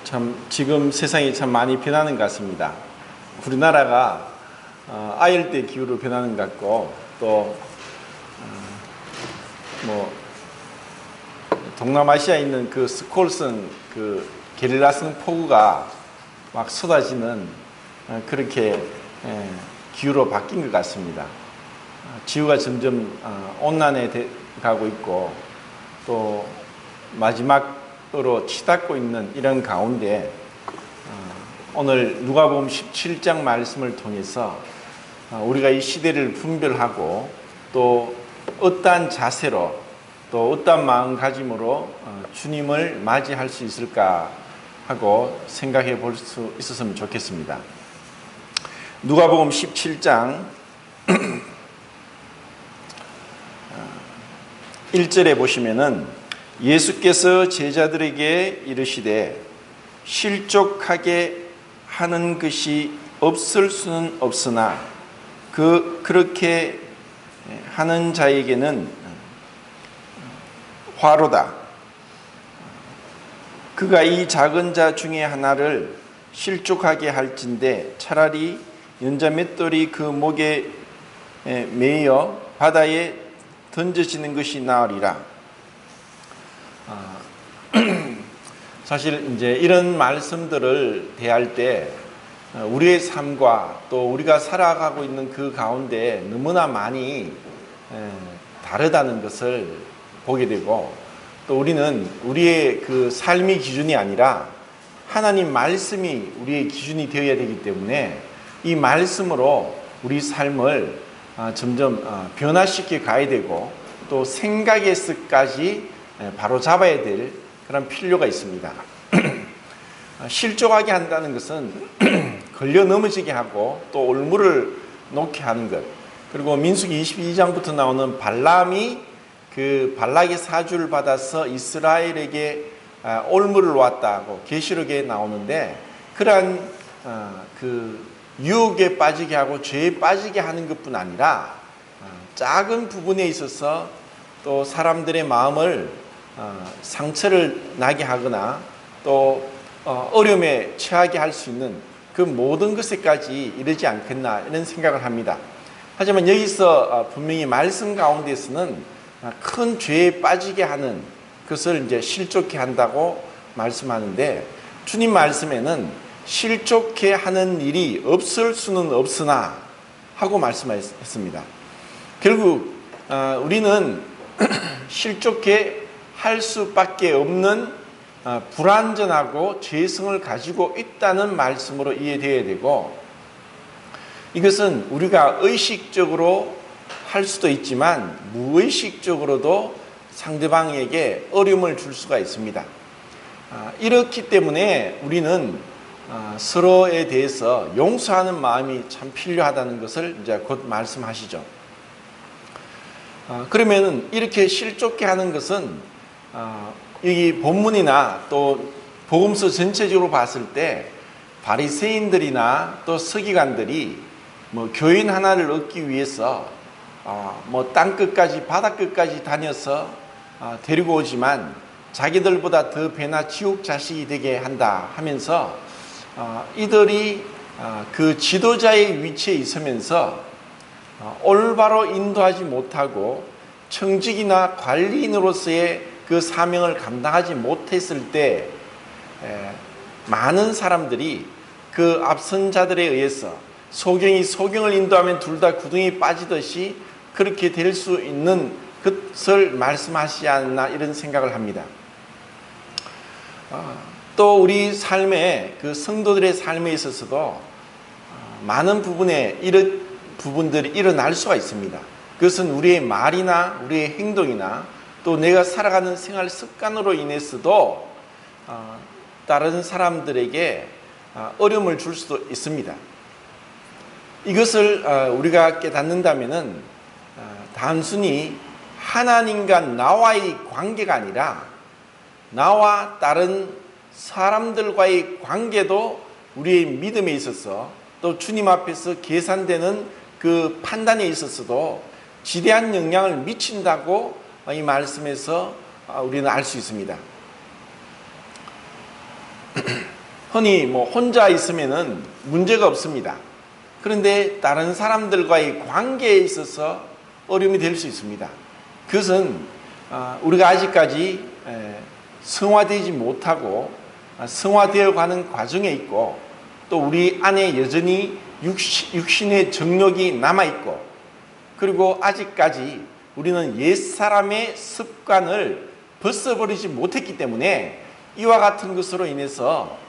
참 지금 세상이 참 많이 변하는 것 같습니다. 우리나라가 아열대 기후로 변하는 것 같고, 또 동남아시아에 있는 그 스콜슨 그 게릴라성 폭우가 막 쏟아지는 그렇게 기후로 바뀐 것 같습니다. 지구가 점점 온난해 가고 있고, 또 마지막으로 치닫고 있는 이런 가운데 오늘 누가복음 17장 말씀을 통해서 우리가 이 시대를 분별하고 또 어떠한 자세로 또 어떠한 마음가짐으로 주님을 맞이할 수 있을까 하고 생각해 볼 수 있었으면 좋겠습니다. 누가복음 17장 1절에 보시면은 예수께서 제자들에게 이르시되 실족하게 하는 것이 없을 수는 없으나 그렇게 하는 자에게는 화로다. 그가 이 작은 자 중에 하나를 실족하게 할진대 차라리 연자 맷돌이 그 목에 매여 바다에 던져지는 것이 나으리라. 사실 이제 이런 말씀들을 대할 때 우리의 삶과 또 우리가 살아가고 있는 그 가운데 너무나 많이 다르다는 것을 보게 되고, 또 우리는 우리의 그 삶의 기준이 아니라 하나님 말씀이 우리의 기준이 되어야 되기 때문에 이 말씀으로 우리 삶을 점점 변화시켜 가야 되고, 또 생각의 습까지 바로 잡아야 될 그런 필요가 있습니다. 실족하게 한다는 것은 걸려 넘어지게 하고 또 올무를 놓게 하는 것, 그리고 민수기 22장부터 나오는 발람이 그 발락의 사주를 받아서 이스라엘에게 올무를 놓았다고 계시록에 나오는데, 그러한 그 유혹에 빠지게 하고 죄에 빠지게 하는 것뿐 아니라 작은 부분에 있어서 또 사람들의 마음을 상처를 나게 하거나 또 어려움에 처하게 할 수 있는 그 모든 것에까지 이르지 않겠나 이런 생각을 합니다. 하지만 여기서 분명히 말씀 가운데서는 큰 죄에 빠지게 하는 것을 이제 실족해 한다고 말씀하는데, 주님 말씀에는 실족해 하는 일이 없을 수는 없으나 하고 말씀하셨습니다. 결국 우리는 실족해 할 수밖에 없는 불완전하고 죄성을 가지고 있다는 말씀으로 이해되어야 되고, 이것은 우리가 의식적으로 할 수도 있지만 무의식적으로도 상대방에게 어려움을 줄 수가 있습니다. 이렇기 때문에 우리는 서로에 대해서 용서하는 마음이 참 필요하다는 것을 이제 곧 말씀하시죠. 그러면 이렇게 실족해 하는 것은 여기 본문이나 또 복음서 전체적으로 봤을 때 바리새인들이나 또 서기관들이 교인 하나를 얻기 위해서 땅 끝까지 바다 끝까지 다녀서 데리고 오지만 자기들보다 더 배나 지옥 자식이 되게 한다 하면서 이들이 그 지도자의 위치에 있으면서 올바로 인도하지 못하고 청직이나 관리인으로서의 그 사명을 감당하지 못했을 때 많은 사람들이 그 앞선 자들에 의해서 소경이 소경을 인도하면 둘 다 구덩이 빠지듯이 그렇게 될 수 있는 것을 말씀하시지 않나 이런 생각을 합니다. 또 우리 삶에 그 성도들의 삶에 있어서도 많은 부분에 이런 부분들이 일어날 수가 있습니다. 그것은 우리의 말이나 우리의 행동이나 또 내가 살아가는 생활 습관으로 인해서도 다른 사람들에게 어려움을 줄 수도 있습니다. 이것을 우리가 깨닫는다면은 단순히 하나님과 나와의 관계가 아니라 나와 다른 사람들과의 관계도 우리의 믿음에 있어서 또 주님 앞에서 계산되는 그 판단에 있어서도 지대한 영향을 미친다고 이 말씀에서 우리는 알 수 있습니다. 흔히 뭐 혼자 있으면은 문제가 없습니다. 그런데 다른 사람들과의 관계에 있어서 어려움이 될 수 있습니다. 그것은 우리가 아직까지 성화되지 못하고 성화되어 가는 과정에 있고, 또 우리 안에 여전히 육신의 정욕이 남아있고, 그리고 아직까지 우리는 옛사람의 습관을 벗어버리지 못했기 때문에 이와 같은 것으로 인해서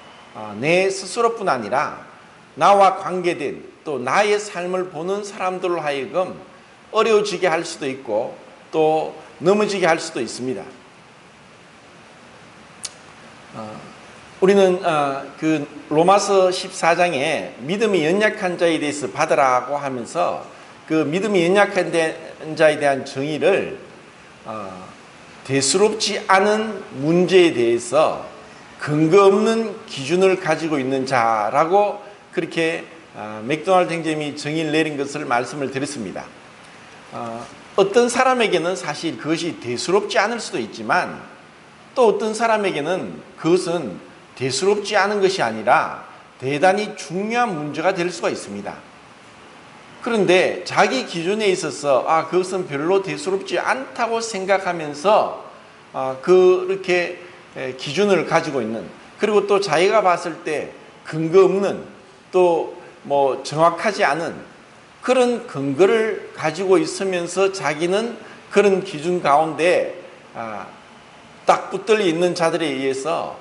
내 스스로뿐 아니라 나와 관계된 또 나의 삶을 보는 사람들로 하여금 어려워지게 할 수도 있고 또 넘어지게 할 수도 있습니다. 우리는 그 로마서 14장에 믿음이 연약한 자에 대해서 받으라고 하면서 그 믿음이 연약한 자에 대한 정의를 대수롭지 않은 문제에 대해서 근거 없는 기준을 가지고 있는 자라고 그렇게 맥도날드 행점이 정의를 내린 것을 말씀을 드렸습니다. 어떤 사람에게는 사실 그것이 대수롭지 않을 수도 있지만 또 어떤 사람에게는 그것은 대수롭지 않은 것이 아니라 대단히 중요한 문제가 될 수가 있습니다. 그런데 자기 기준에 있어서 그것은 별로 대수롭지 않다고 생각하면서 그렇게 기준을 가지고 있는, 그리고 또 자기가 봤을 때 근거 없는, 또 뭐 정확하지 않은 그런 근거를 가지고 있으면서 자기는 그런 기준 가운데 딱 붙들려 있는 자들에 의해서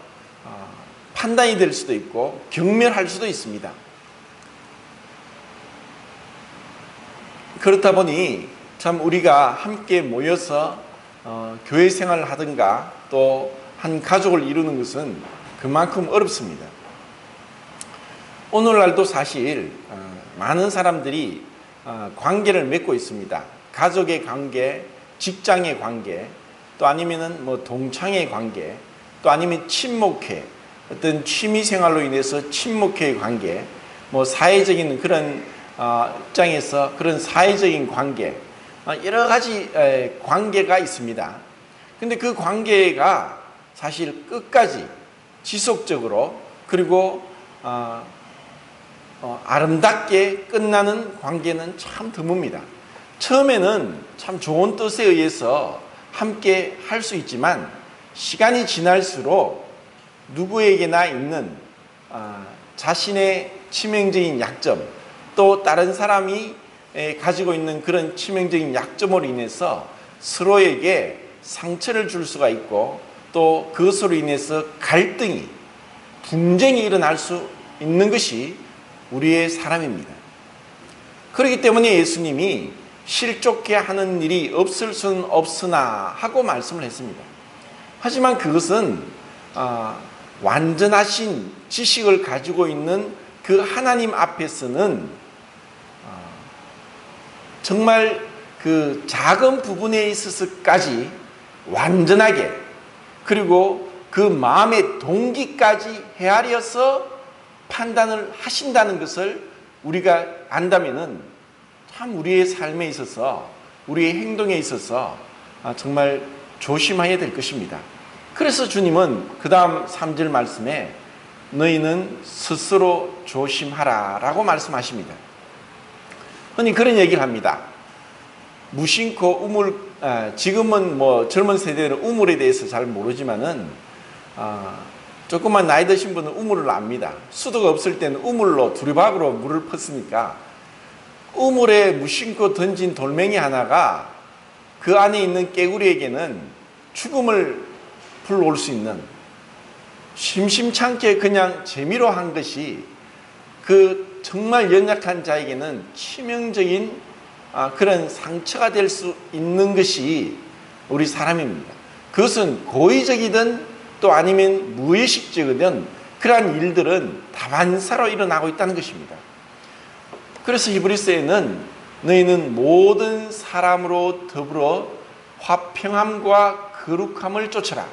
판단이 될 수도 있고 경멸할 수도 있습니다. 그렇다 보니 참 우리가 함께 모여서 교회 생활을 하든가 또 한 가족을 이루는 것은 그만큼 어렵습니다. 오늘날도 사실 많은 사람들이 관계를 맺고 있습니다. 가족의 관계, 직장의 관계, 또 아니면은 뭐 동창의 관계, 또 아니면 친목회, 어떤 취미 생활로 인해서 친목회의 관계, 뭐 사회적인 그런 입장에서 그런 사회적인 관계, 여러 가지 관계가 있습니다. 근데 그 관계가 사실 끝까지 지속적으로 그리고 아름답게 끝나는 관계는 참 드뭅니다. 처음에는 참 좋은 뜻에 의해서 함께 할 수 있지만 시간이 지날수록 누구에게나 있는 자신의 치명적인 약점, 또 다른 사람이 가지고 있는 그런 치명적인 약점으로 인해서 서로에게 상처를 줄 수가 있고 또 그것으로 인해서 갈등이, 분쟁이 일어날 수 있는 것이 우리의 사람입니다. 그렇기 때문에 예수님이 실족해 하는 일이 없을 수는 없으나 하고 말씀을 했습니다. 하지만 그것은 완전하신 지식을 가지고 있는 그 하나님 앞에서는 정말 그 작은 부분에 있어서까지 완전하게, 그리고 그 마음의 동기까지 헤아려서 판단을 하신다는 것을 우리가 안다면은 참 우리의 삶에 있어서, 우리의 행동에 있어서 정말 조심해야 될 것입니다. 그래서 주님은 그 다음 3절 말씀에 너희는 스스로 조심하라 라고 말씀하십니다. 흔히 그런 얘기를 합니다. 무심코 우물, 지금은 뭐 젊은 세대는 우물에 대해서 잘 모르지만은 조금만 나이 드신 분은 우물을 압니다. 수도가 없을 때는 우물로 두리박으로 물을 폈으니까 우물에 무심코 던진 돌멩이 하나가 그 안에 있는 깨구리에게는 죽음을 불러올 수 있는, 심심찮게 그냥 재미로 한 것이 그 정말 연약한 자에게는 치명적인 그런 상처가 될 수 있는 것이 우리 사람입니다. 그것은 고의적이든 또 아니면 무의식적이든 그러한 일들은 다반사로 일어나고 있다는 것입니다. 그래서 히브리서에는 너희는 모든 사람으로 더불어 화평함과 거룩함을 쫓아라.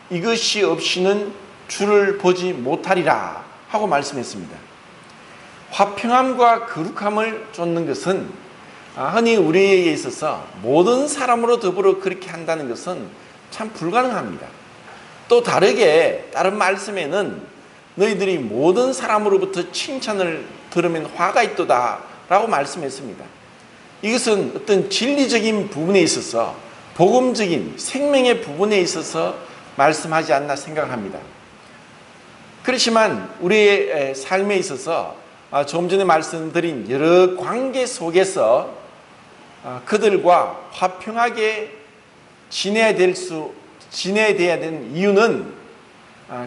이것이 없이는 주를 보지 못하리라 하고 말씀했습니다. 화평함과 거룩함을 쫓는 것은 흔히 우리에게 있어서 모든 사람으로 더불어 그렇게 한다는 것은 참 불가능합니다. 또 다르게 다른 말씀에는 너희들이 모든 사람으로부터 칭찬을 들으면 화가 있도다 라고 말씀했습니다. 이것은 어떤 진리적인 부분에 있어서, 복음적인 생명의 부분에 있어서 말씀하지 않나 생각합니다. 그렇지만 우리의 삶에 있어서 조금 전에 말씀드린 여러 관계 속에서 그들과 화평하게 지내야 되는 이유는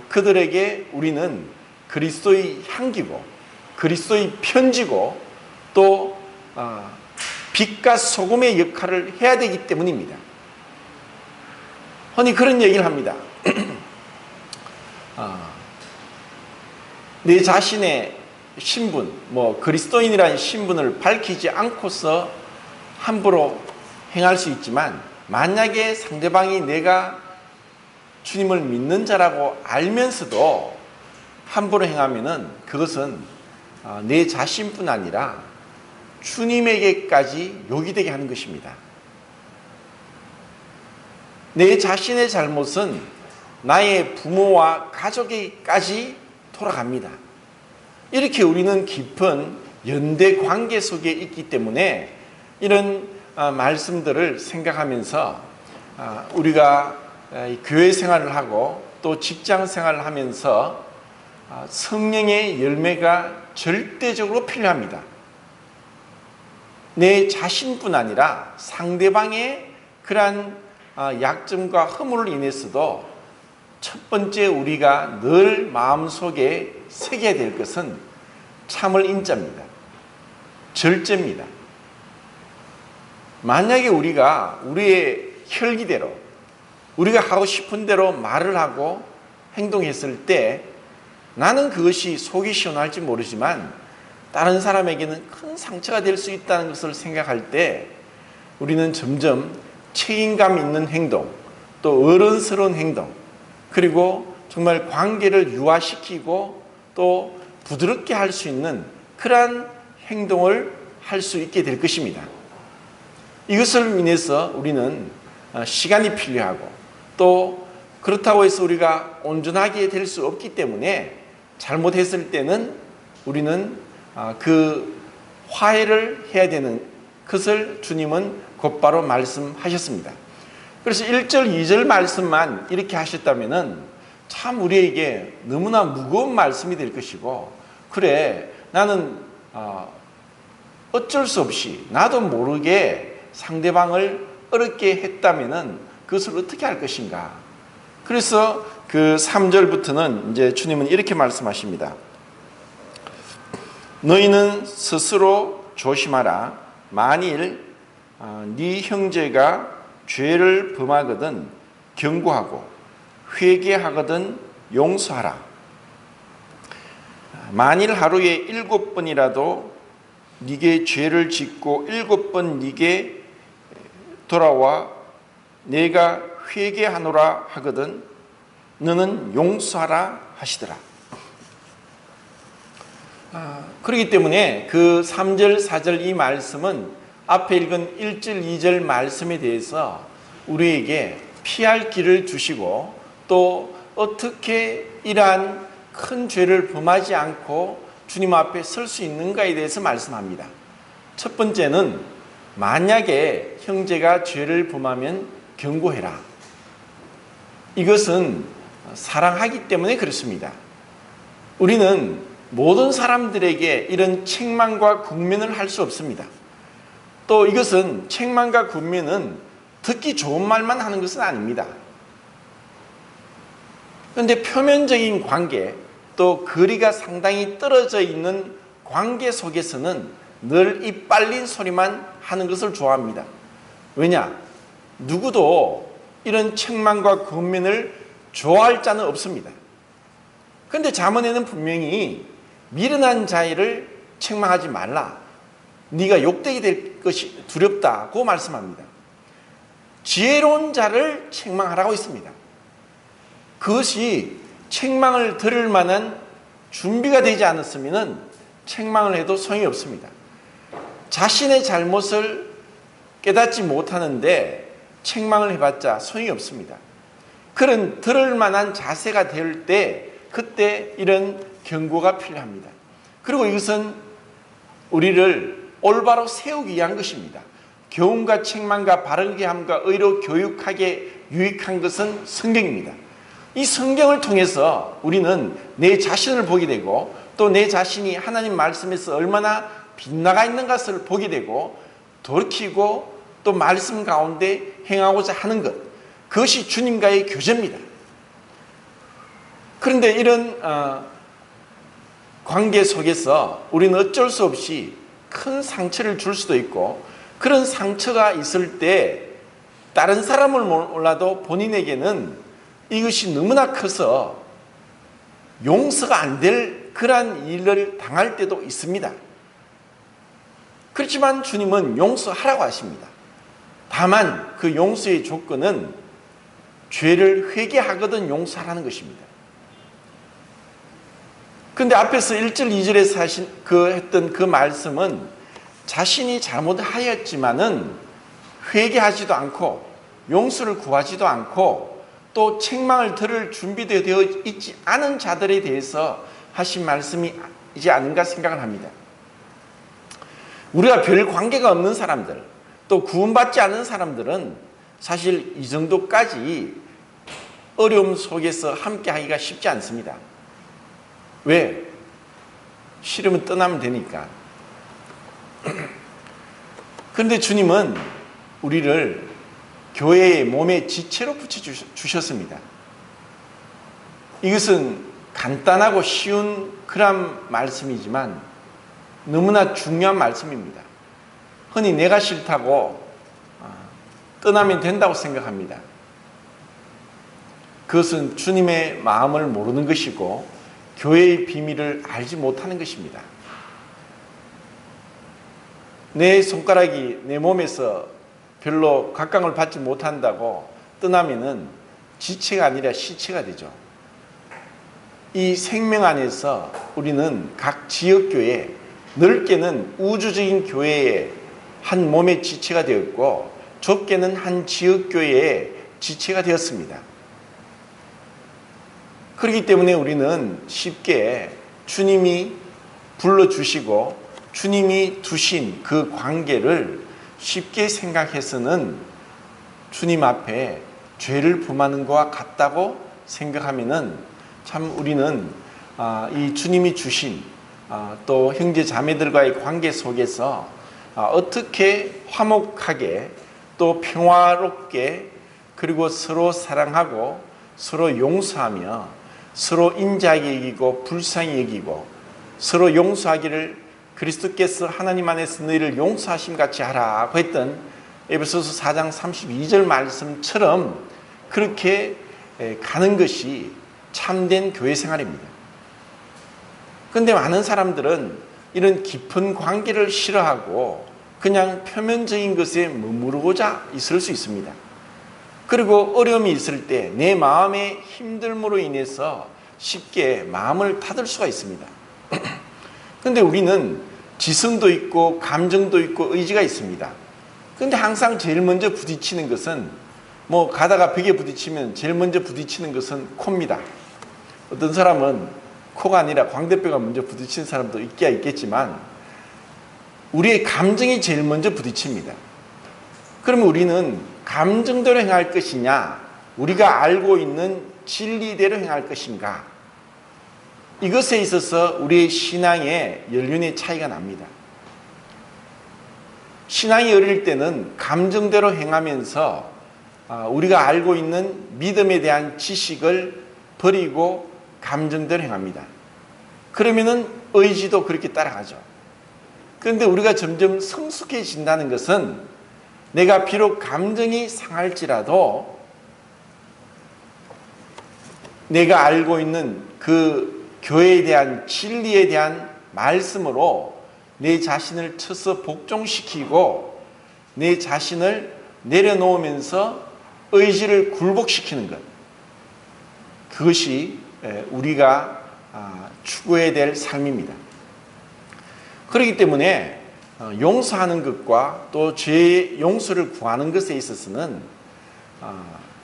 그들에게 우리는 그리스도의 향기고 그리스도의 편지고 또 빛과 소금의 역할을 해야 되기 때문입니다. 흔히 그런 얘기를 합니다. 내 자신의 신분, 그리스도인이라는 신분을 밝히지 않고서 함부로 행할 수 있지만, 만약에 상대방이 내가 주님을 믿는 자라고 알면서도 함부로 행하면은 그것은 내 자신뿐 아니라 주님에게까지 욕이 되게 하는 것입니다. 내 자신의 잘못은 나의 부모와 가족에게까지 돌아갑니다. 이렇게 우리는 깊은 연대 관계 속에 있기 때문에 이런 말씀들을 생각하면서 우리가 교회 생활을 하고 또 직장 생활을 하면서 성령의 열매가 절대적으로 필요합니다. 내 자신뿐 아니라 상대방의 그러한 약점과 허물을 인해서도 첫 번째 우리가 늘 마음속에 새겨야 될 것은 참을 인자입니다. 절제입니다. 만약에 우리가 우리의 혈기대로 우리가 하고 싶은 대로 말을 하고 행동했을 때 나는 그것이 속이 시원할지 모르지만 다른 사람에게는 큰 상처가 될 수 있다는 것을 생각할 때 우리는 점점 책임감 있는 행동, 또 어른스러운 행동, 그리고 정말 관계를 유화시키고 또 부드럽게 할 수 있는 그러한 행동을 할 수 있게 될 것입니다. 이것을 인해서 우리는 시간이 필요하고 또 그렇다고 해서 우리가 온전하게 될 수 없기 때문에 잘못했을 때는 우리는 그 화해를 해야 되는 것을 주님은 곧바로 말씀하셨습니다. 그래서 1절, 2절 말씀만 이렇게 하셨다면 참 우리에게 너무나 무거운 말씀이 될 것이고, 그래 나는 어쩔 수 없이 나도 모르게 상대방을 어렵게 했다면 그것을 어떻게 할 것인가. 그래서 그 3절부터는 이제 주님은 이렇게 말씀하십니다. 너희는 스스로 조심하라. 만일 네 형제가 죄를 범하거든 경고하고 회개하거든 용서하라. 만일 하루에 7번이라도 네게 죄를 짓고 7번 네게 돌아와 내가 회개하노라 하거든 너는 용서하라 하시더라. 그렇기 때문에 그 3절, 4절 이 말씀은 앞에 읽은 1절, 2절 말씀에 대해서 우리에게 피할 길을 주시고 또 어떻게 이러한 큰 죄를 범하지 않고 주님 앞에 설 수 있는가에 대해서 말씀합니다. 첫 번째는 만약에 형제가 죄를 범하면 경고해라. 이것은 사랑하기 때문에 그렇습니다. 우리는 모든 사람들에게 이런 책망과 국면을 할 수 없습니다. 또 이것은 책망과 국면은 듣기 좋은 말만 하는 것은 아닙니다. 그런데 표면적인 관계, 또 거리가 상당히 떨어져 있는 관계 속에서는 늘 입 빨린 소리만 하는 것을 좋아합니다. 왜냐? 누구도 이런 책망과 권면을 좋아할 자는 없습니다. 그런데 잠언에는 분명히 미련한 자를 책망하지 말라. 네가 욕되게 될 것이 두렵다고 말씀합니다. 지혜로운 자를 책망하라고 했습니다. 그것이 책망을 들을 만한 준비가 되지 않았으면 책망을 해도 소용이 없습니다. 자신의 잘못을 깨닫지 못하는데 책망을 해봤자 소용이 없습니다. 그런 들을 만한 자세가 될 때 그때 이런 경고가 필요합니다. 그리고 이것은 우리를 올바로 세우기 위한 것입니다. 교훈과 책망과 바르게 함과 의로 교육하게 유익한 것은 성경입니다. 이 성경을 통해서 우리는 내 자신을 보게 되고 또 내 자신이 하나님 말씀에서 얼마나 빗나가 있는 것을 보게 되고 돌이키고 또 말씀 가운데 행하고자 하는 것, 그것이 주님과의 교제입니다. 그런데 이런 관계 속에서 우리는 어쩔 수 없이 큰 상처를 줄 수도 있고, 그런 상처가 있을 때 다른 사람을 몰라도 본인에게는 이것이 너무나 커서 용서가 안 될 그러한 일을 당할 때도 있습니다. 그렇지만 주님은 용서하라고 하십니다. 다만 그 용서의 조건은 죄를 회개하거든 용서하라는 것입니다. 그런데 앞에서 1절, 2절에서 했던 그 말씀은 자신이 잘못하였지만은 회개하지도 않고 용서를 구하지도 않고 또 책망을 들을 준비되어 있지 않은 자들에 대해서 하신 말씀이지 않은가 생각을 합니다. 우리가 별 관계가 없는 사람들, 또 구원받지 않은 사람들은 사실 이 정도까지 어려움 속에서 함께 하기가 쉽지 않습니다. 왜? 싫으면 떠나면 되니까. 그런데 주님은 우리를 교회의 몸의 지체로 붙여주셨습니다. 이것은 간단하고 쉬운 그런 말씀이지만 너무나 중요한 말씀입니다. 흔히 내가 싫다고 떠나면 된다고 생각합니다. 그것은 주님의 마음을 모르는 것이고 교회의 비밀을 알지 못하는 것입니다. 내 손가락이 내 몸에서 별로 각광을 받지 못한다고 떠나면은 지체가 아니라 시체가 되죠. 이 생명 안에서 우리는 각 지역교회, 넓게는 우주적인 교회의 한 몸의 지체가 되었고 좁게는 한 지역교회의 지체가 되었습니다. 그렇기 때문에 우리는 쉽게 주님이 불러주시고 주님이 두신 그 관계를 쉽게 생각해서는 주님 앞에 죄를 범하는 것과 같다고 생각하면은 참 우리는 이 주님이 주신 또 형제 자매들과의 관계 속에서 어떻게 화목하게 또 평화롭게 그리고 서로 사랑하고 서로 용서하며 서로 인자하게 여기고 불쌍히 여기고 서로 용서하기를 그리스도께서 하나님 안에서 너희를 용서하심 같이 하라고 했던 에베소서 4장 32절 말씀처럼 그렇게 가는 것이 참된 교회 생활입니다. 그런데 많은 사람들은 이런 깊은 관계를 싫어하고 그냥 표면적인 것에 머무르고자 있을 수 있습니다. 그리고 어려움이 있을 때 내 마음의 힘듦으로 인해서 쉽게 마음을 닫을 수가 있습니다. 그런데 우리는 지성도 있고 감정도 있고 의지가 있습니다. 그런데 항상 제일 먼저 부딪히는 것은 가다가 벽에 부딪히면 제일 먼저 부딪히는 것은 코입니다. 어떤 사람은 코가 아니라 광대뼈가 먼저 부딪히는 사람도 있겠지만 우리의 감정이 제일 먼저 부딪힙니다. 그러면 우리는 감정대로 행할 것이냐 우리가 알고 있는 진리대로 행할 것인가, 이것에 있어서 우리의 신앙의 연륜의 차이가 납니다. 신앙이 어릴 때는 감정대로 행하면서 우리가 알고 있는 믿음에 대한 지식을 버리고 감정대로 행합니다. 그러면은 의지도 그렇게 따라가죠. 그런데 우리가 점점 성숙해진다는 것은 내가 비록 감정이 상할지라도 내가 알고 있는 그 교회에 대한 진리에 대한 말씀으로 내 자신을 쳐서 복종시키고 내 자신을 내려놓으면서 의지를 굴복시키는 것, 그것이 우리가 추구해야 될 삶입니다. 그렇기 때문에 용서하는 것과 또 죄의 용서를 구하는 것에 있어서는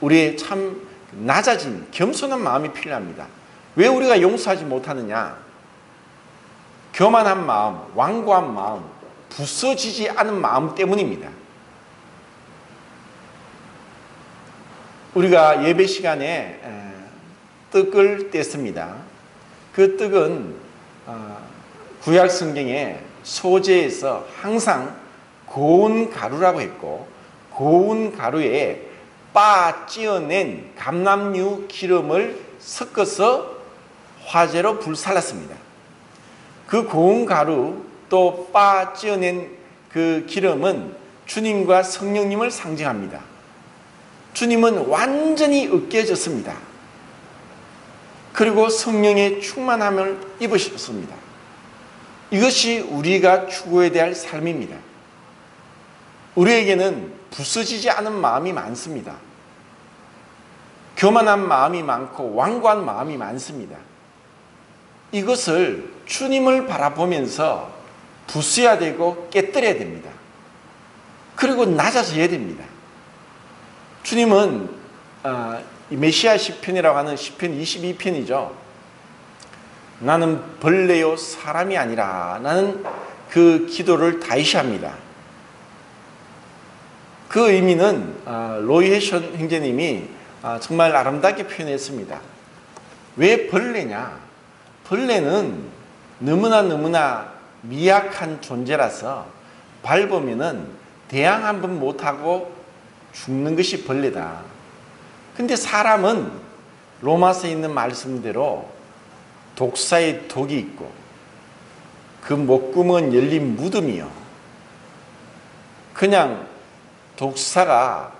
우리의 참 낮아진 겸손한 마음이 필요합니다. 왜 우리가 용서하지 못하느냐? 교만한 마음, 완고한 마음, 부서지지 않은 마음 때문입니다. 우리가 예배 시간에 떡을 뗐습니다. 그 떡은 구약 성경에 소재에서 항상 고운 가루라고 했고, 고운 가루에 빻아 찧어낸 감람류 기름을 섞어서 화재로 불살랐습니다. 그 고운 가루 또 빻아 찧어낸 그 기름은 주님과 성령님을 상징합니다. 주님은 완전히 으깨졌습니다. 그리고 성령의 충만함을 입으셨습니다. 이것이 우리가 추구해야 될 삶입니다. 우리에게는 부서지지 않은 마음이 많습니다. 교만한 마음이 많고 완고한 마음이 많습니다. 이것을 주님을 바라보면서 부숴야 되고 깨뜨려야 됩니다. 그리고 낮아져야 됩니다. 주님은 메시아 시편이라고 하는 시편 22편이죠. 나는 벌레요 사람이 아니라 라는 그 기도를 다시 합니다. 그 의미는 로이 해션 형제님이 정말 아름답게 표현했습니다. 왜 벌레냐? 벌레는 너무나 미약한 존재라서 밟으면은 대항 한번 못하고 죽는 것이 벌레다. 근데 사람은 로마서에 있는 말씀대로 독사의 독이 있고 그 목구멍은 열린 무덤이요. 그냥 독사가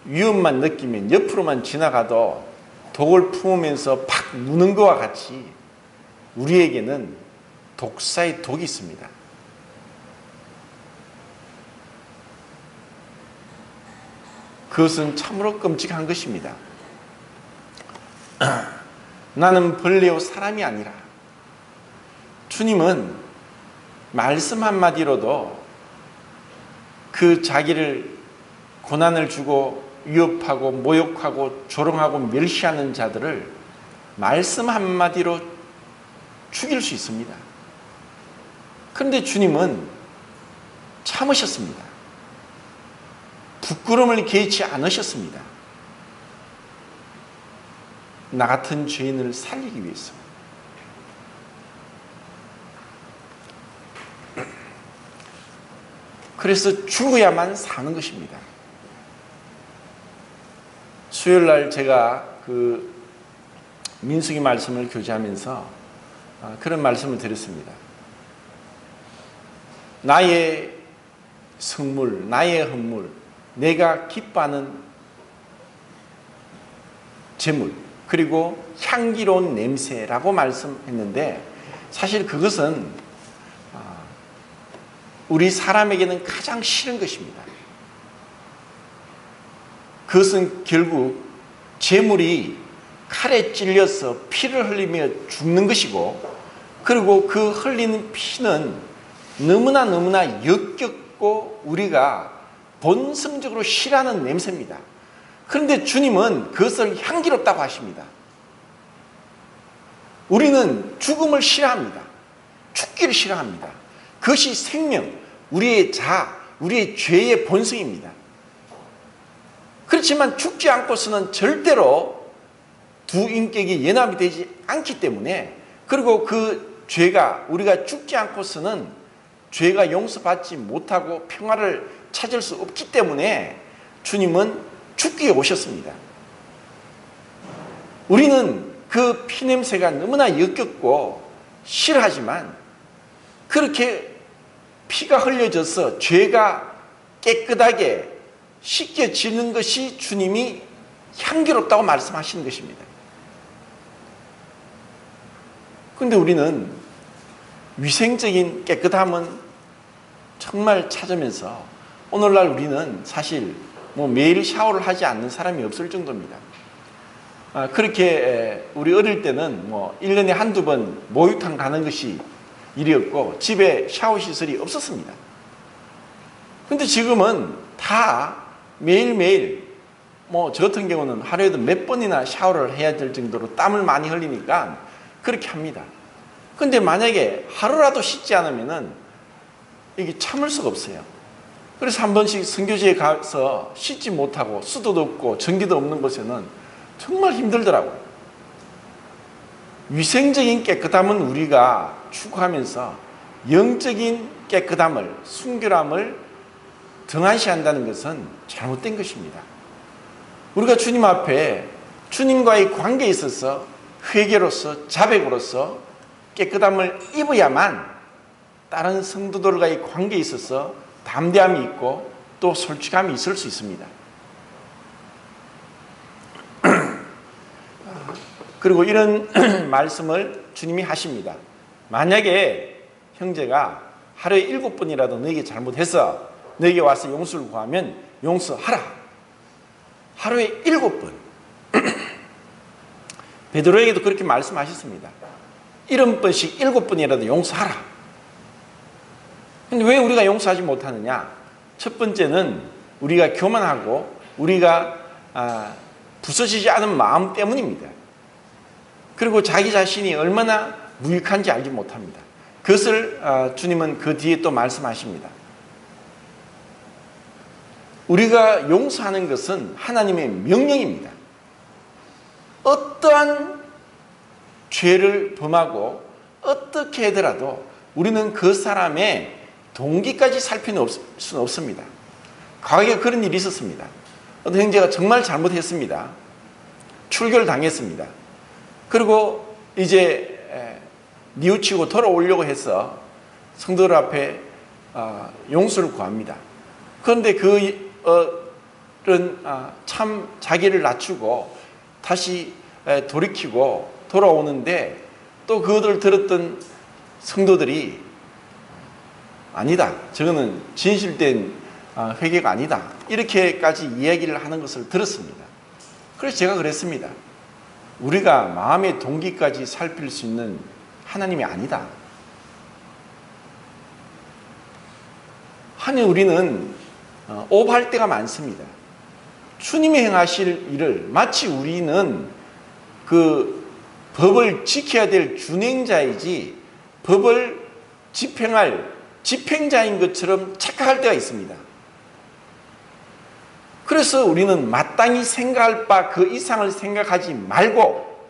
위험만 느끼면 옆으로만 지나가도 독을 품으면서 팍 무는 것과 같이 우리에게는 독사의 독이 있습니다. 그것은 참으로 끔찍한 것입니다. 나는 벌레요 사람이 아니라. 주님은 말씀 한마디로도 그 자기를 고난을 주고 위협하고 모욕하고 조롱하고 멸시하는 자들을 말씀 한마디로 죽일 수 있습니다. 그런데 주님은 참으셨습니다. 부끄러움을 개의치 않으셨습니다. 나 같은 죄인을 살리기 위해서. 그래서 죽어야만 사는 것입니다. 수요일날 제가 그 민수기 말씀을 교제하면서 그런 말씀을 드렸습니다. 나의 성물, 나의 헌물, 내가 기뻐하는 제물, 그리고 향기로운 냄새라고 말씀했는데 사실 그것은 우리 사람에게는 가장 싫은 것입니다. 그것은 결국 제물이 칼에 찔려서 피를 흘리며 죽는 것이고, 그리고 그 흘리는 피는 너무나 역겹고 우리가 본성적으로 싫어하는 냄새입니다. 그런데 주님은 그것을 향기롭다고 하십니다. 우리는 죽음을 싫어합니다. 죽기를 싫어합니다. 그것이 생명, 우리의 우리의 죄의 본성입니다. 그렇지만 죽지 않고서는 절대로 두 인격이 연합이 되지 않기 때문에, 그리고 그 죄가 우리가 죽지 않고서는 죄가 용서받지 못하고 평화를 찾을 수 없기 때문에 주님은 죽기에 오셨습니다. 우리는 그 피냄새가 너무나 역겹고 싫어하지만 그렇게 피가 흘려져서 죄가 깨끗하게 씻겨지는 것이 주님이 향기롭다고 말씀하시는 것입니다. 그런데 우리는 위생적인 깨끗함은 정말 찾으면서 오늘날 우리는 사실 매일 샤워를 하지 않는 사람이 없을 정도입니다. 그렇게 우리 어릴 때는 1년에 한두 번 목욕탕 가는 것이 일이었고 집에 샤워 시설이 없었습니다. 그런데 지금은 다 매일매일 저 같은 경우는 하루에도 몇 번이나 샤워를 해야 될 정도로 땀을 많이 흘리니까 그렇게 합니다. 근데 만약에 하루라도 씻지 않으면은 이게 참을 수가 없어요. 그래서 한 번씩 선교지에 가서 씻지 못하고 수도도 없고 전기도 없는 곳에는 정말 힘들더라고요. 위생적인 깨끗함은 우리가 추구하면서 영적인 깨끗함을, 순결함을 등한시한다는 것은 잘못된 것입니다. 우리가 주님 앞에 주님과의 관계에 있어서 회개로서 자백으로서 깨끗함을 입어야만 다른 성도들과의 관계에 있어서 담대함이 있고 또 솔직함이 있을 수 있습니다. 그리고 이런 말씀을 주님이 하십니다. 만약에 형제가 하루에 7번이라도 너에게 잘못해서 너에게 와서 용서를 구하면 용서하라. 하루에 7번. 베드로에게도 그렇게 말씀하셨습니다. 70번씩 7번이라도 용서하라. 근데 왜 우리가 용서하지 못하느냐? 첫 번째는 우리가 교만하고 우리가 부서지지 않은 마음 때문입니다. 그리고 자기 자신이 얼마나 무익한지 알지 못합니다. 그것을 주님은 그 뒤에 또 말씀하십니다. 우리가 용서하는 것은 하나님의 명령입니다. 어떠한 죄를 범하고 어떻게 하더라도 우리는 그 사람의 동기까지 살피는 수는 없습니다. 과거에 그런 일이 있었습니다. 어떤 형제가 정말 잘못했습니다. 출교를 당했습니다. 그리고 이제 뉘우치고 돌아오려고 해서 성도들 앞에 용서를 구합니다. 그런데 그들은 참 자기를 낮추고 다시 돌이키고 돌아오는데 또 그것을 들었던 성도들이 아니다. 저거는 진실된 회개가 아니다. 이렇게까지 이야기를 하는 것을 들었습니다. 그래서 제가 그랬습니다. 우리가 마음의 동기까지 살필 수 있는 하나님이 아니다. 우리는 오버할 때가 많습니다. 주님이 행하실 일을 마치 우리는 그 법을 지켜야 될 준행자이지 법을 집행할 집행자인 것처럼 착각할 때가 있습니다. 그래서 우리는 마땅히 생각할 바 그 이상을 생각하지 말고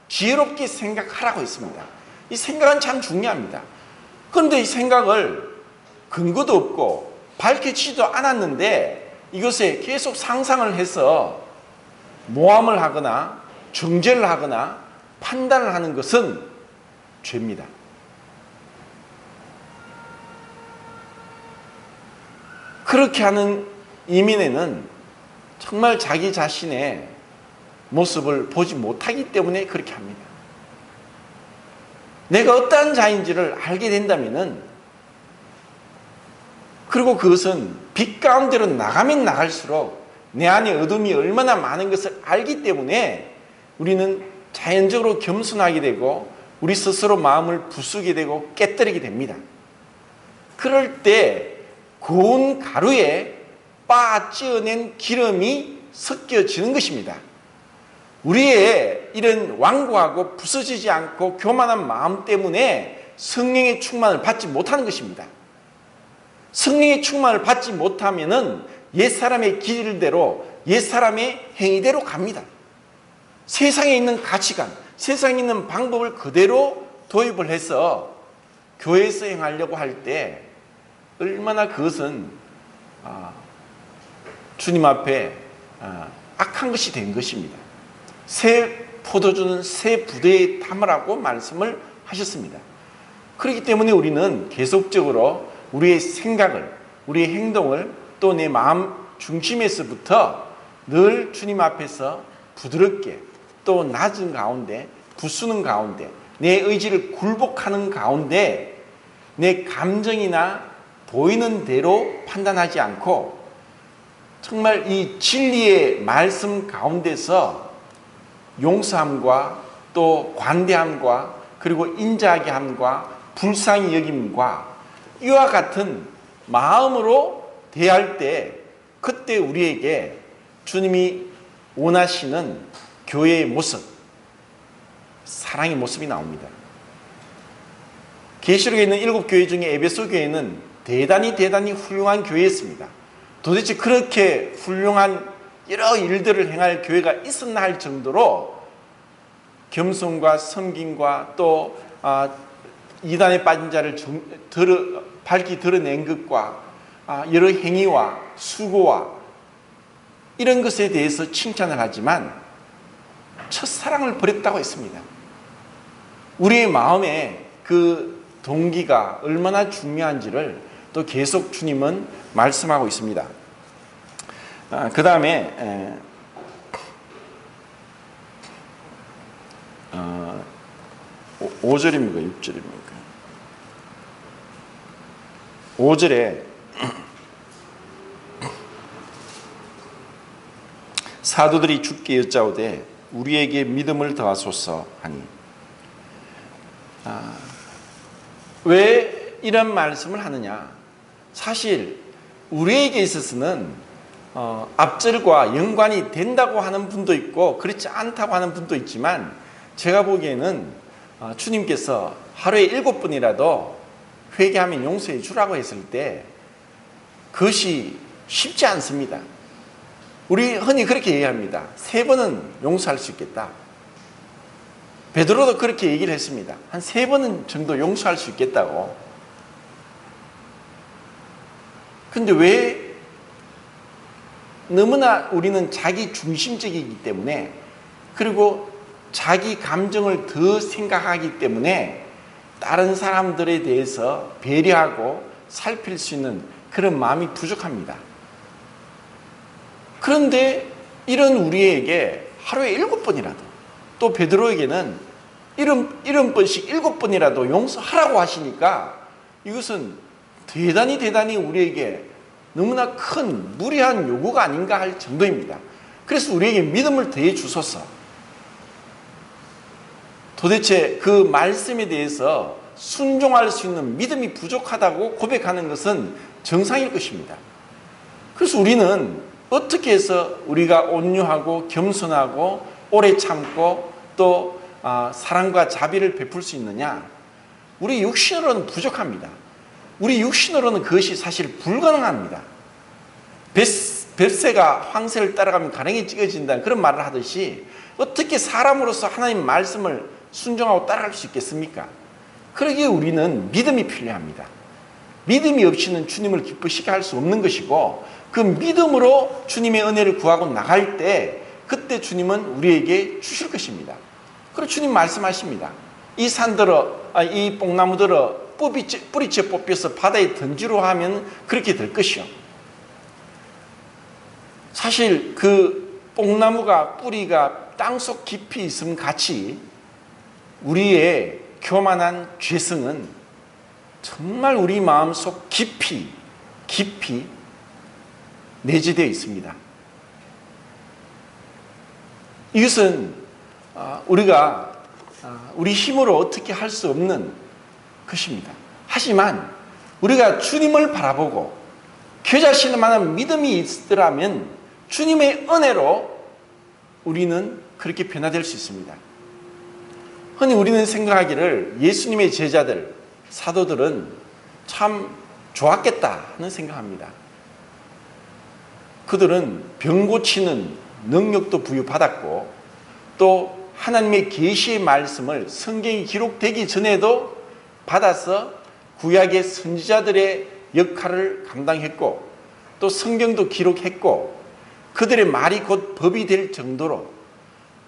지혜롭게 생각하라고 했습니다. 이 생각은 참 중요합니다. 그런데 이 생각을 근거도 없고 밝혀지지도 않았는데 이것에 계속 상상을 해서 모함을 하거나 정죄를 하거나 판단을 하는 것은 죄입니다. 그렇게 하는 이민에는 정말 자기 자신의 모습을 보지 못하기 때문에 그렇게 합니다. 내가 어떠한 자인지를 알게 된다면은, 그리고 그것은 빛 가운데로 나가면 나갈수록 내 안에 어둠이 얼마나 많은 것을 알기 때문에 우리는 자연적으로 겸손하게 되고 우리 스스로 마음을 부수게 되고 깨뜨리게 됩니다. 그럴 때 고운 가루에 빻아 찌어낸 기름이 섞여지는 것입니다. 우리의 이런 완고하고 부서지지 않고 교만한 마음 때문에 성령의 충만을 받지 못하는 것입니다. 성령의 충만을 받지 못하면은 옛사람의 길대로 옛사람의 행위대로 갑니다. 세상에 있는 가치관, 세상에 있는 방법을 그대로 도입을 해서 교회에서 행하려고 할 때 얼마나 그것은 주님 앞에 악한 것이 된 것입니다. 새 포도주는 새 부대에 담으라고 말씀을 하셨습니다. 그렇기 때문에 우리는 계속적으로 우리의 생각을, 우리의 행동을 또 내 마음 중심에서부터 늘 주님 앞에서 부드럽게 또 낮은 가운데, 부수는 가운데, 내 의지를 굴복하는 가운데 내 감정이나 보이는 대로 판단하지 않고 정말 이 진리의 말씀 가운데서 용서함과 또 관대함과 그리고 인자하게 함과 불쌍히 여김과 이와 같은 마음으로 대할 때 그때 우리에게 주님이 원하시는 교회의 모습, 사랑의 모습이 나옵니다. 계시록에 있는 7교회 중에 에베소 교회는 대단히 훌륭한 교회였습니다. 도대체 그렇게 훌륭한 여러 일들을 행할 교회가 있었나 할 정도로 겸손과 섬김과 또 이단에 빠진 자를 밝히 드러낸 것과 여러 행위와 수고와 이런 것에 대해서 칭찬을 하지만 첫사랑을 버렸다고 했습니다. 우리의 마음에 그 동기가 얼마나 중요한지를 또 계속 주님은 말씀하고 있습니다. 그 다음에 5절입니까? 6절입니까? 5절에 사도들이 주께 여짜오되 우리에게 믿음을 더하소서 하니, 왜 이런 말씀을 하느냐? 사실 우리에게 있어서는 앞절과 연관이 된다고 하는 분도 있고 그렇지 않다고 하는 분도 있지만, 제가 보기에는 주님께서 하루에 7번이라도 회개하면 용서해 주라고 했을 때 그것이 쉽지 않습니다. 우리 흔히 그렇게 얘기합니다. 3번은 용서할 수 있겠다. 베드로도 그렇게 얘기를 했습니다. 한 3번은 정도 용서할 수 있겠다고. 근데 왜 너무나 우리는 자기 중심적이기 때문에, 그리고 자기 감정을 더 생각하기 때문에 다른 사람들에 대해서 배려하고 살필 수 있는 그런 마음이 부족합니다. 그런데 이런 우리에게 하루에 7번이라도, 또 베드로에게는 이런 번씩 7번이라도 용서하라고 하시니까 이것은 대단히 우리에게 너무나 큰 무리한 요구가 아닌가 할 정도입니다. 그래서 우리에게 믿음을 더해 주소서. 도대체 그 말씀에 대해서 순종할 수 있는 믿음이 부족하다고 고백하는 것은 정상일 것입니다. 그래서 우리는 어떻게 해서 우리가 온유하고 겸손하고 오래 참고 또 사랑과 자비를 베풀 수 있느냐? 우리 육신으로는 부족합니다. 우리 육신으로는 그것이 사실 불가능합니다. 벳새가 황새를 따라가면 가랭이 찢어진다는 그런 말을 하듯이 어떻게 사람으로서 하나님 말씀을 순종하고 따라갈 수 있겠습니까? 그러기에 우리는 믿음이 필요합니다. 믿음이 없이는 주님을 기쁘시게 할 수 없는 것이고, 그 믿음으로 주님의 은혜를 구하고 나갈 때 그때 주님은 우리에게 주실 것입니다. 그리고 주님 말씀하십니다. 이 산들어, 이 뽕나무들어 뿌리째 뽑혀서 바다에 던지로 하면 그렇게 될 것이요. 사실 그 뽕나무가 뿌리가 땅속 깊이 있음 같이 우리의 교만한 죄성은 정말 우리 마음속 깊이 내재되어 있습니다. 이것은 우리가 우리 힘으로 어떻게 할 수 없는 것입니다. 하지만 우리가 주님을 바라보고 겨자씨만한 믿음이 있더라면 주님의 은혜로 우리는 그렇게 변화될 수 있습니다. 흔히 우리는 생각하기를 예수님의 제자들, 사도들은 참 좋았겠다 하는 생각합니다. 그들은 병 고치는 능력도 부여받았고 또 하나님의 계시의 말씀을 성경이 기록되기 전에도 받아서 구약의 선지자들의 역할을 감당했고 또 성경도 기록했고 그들의 말이 곧 법이 될 정도로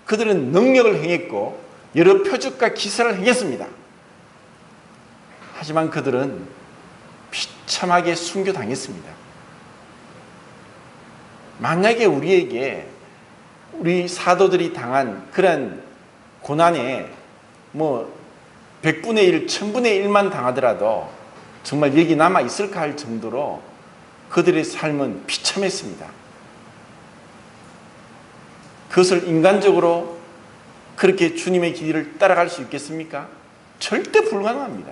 그들은 능력을 행했고 여러 표적과 기사를 행했습니다. 하지만 그들은 비참하게 순교당했습니다. 만약에 우리에게 우리 사도들이 당한 그런 고난에 100분의 1, 1000분의 1만 당하더라도 정말 여기 남아 있을까 할 정도로 그들의 삶은 비참했습니다. 그것을 인간적으로 그렇게 주님의 길을 따라갈 수 있겠습니까? 절대 불가능합니다.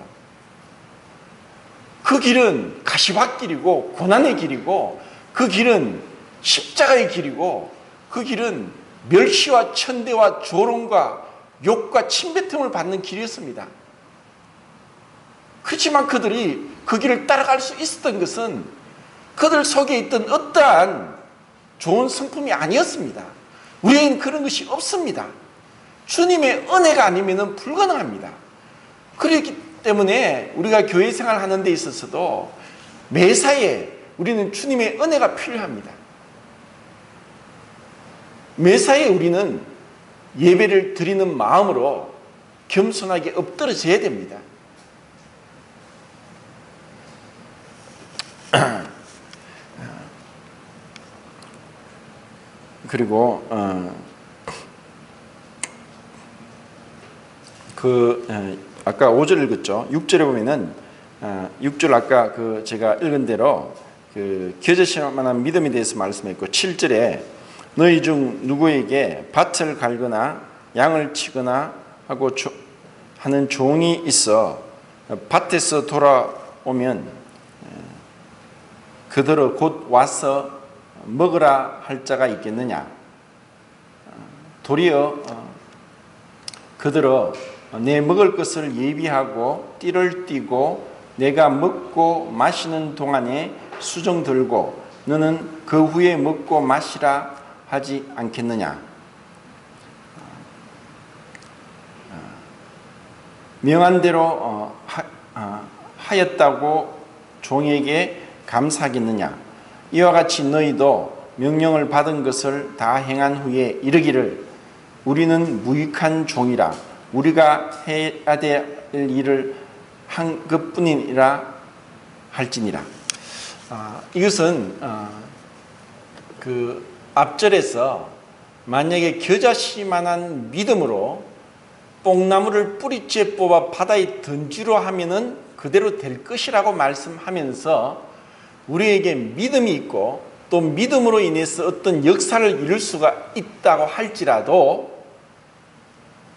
그 길은 가시밭길이고 고난의 길이고 그 길은 십자가의 길이고 그 길은 멸시와 천대와 조롱과 욕과 침뱉음을 받는 길이었습니다. 그렇지만 그들이 그 길을 따라갈 수 있었던 것은 그들 속에 있던 어떠한 좋은 성품이 아니었습니다. 우리에게는 그런 것이 없습니다. 주님의 은혜가 아니면 불가능합니다. 그렇기 때문에 우리가 교회 생활하는 데 있어서도 매사에 우리는 주님의 은혜가 필요합니다. 매사에 우리는 예배를 드리는 마음으로 겸손하게 엎드러져야 됩니다. 그리고 아까 5절 읽었죠. 6절에 보면은 6절 아까 제가 읽은 대로 겨자씨할 만한 믿음에 대해서 말씀했고 7절에 너희 중 누구에게 밭을 갈거나 양을 치거나 하고 하는 종이 있어 밭에서 돌아오면 그대로 곧 와서 먹으라 할 자가 있겠느냐. 도리어 그대로 내 먹을 것을 예비하고 띠를 띠고 내가 먹고 마시는 동안에 수정 들고 너는 그 후에 먹고 마시라 하지 않겠느냐. 명한 대로 하였다고 종에게 감사하겠느냐. 이와 같이 너희도 명령을 받은 것을 다 행한 후에 이르기를 우리는 무익한 종이라 우리가 해야 될 일을 한 것뿐이라 할지니라. 이것은 그 앞절에서 만약에 겨자씨만한 믿음으로 뽕나무를 뿌리째 뽑아 바다에 던지려 하면은 그대로 될 것이라고 말씀하면서 우리에게 믿음이 있고 또 믿음으로 인해서 어떤 역사를 이룰 수가 있다고 할지라도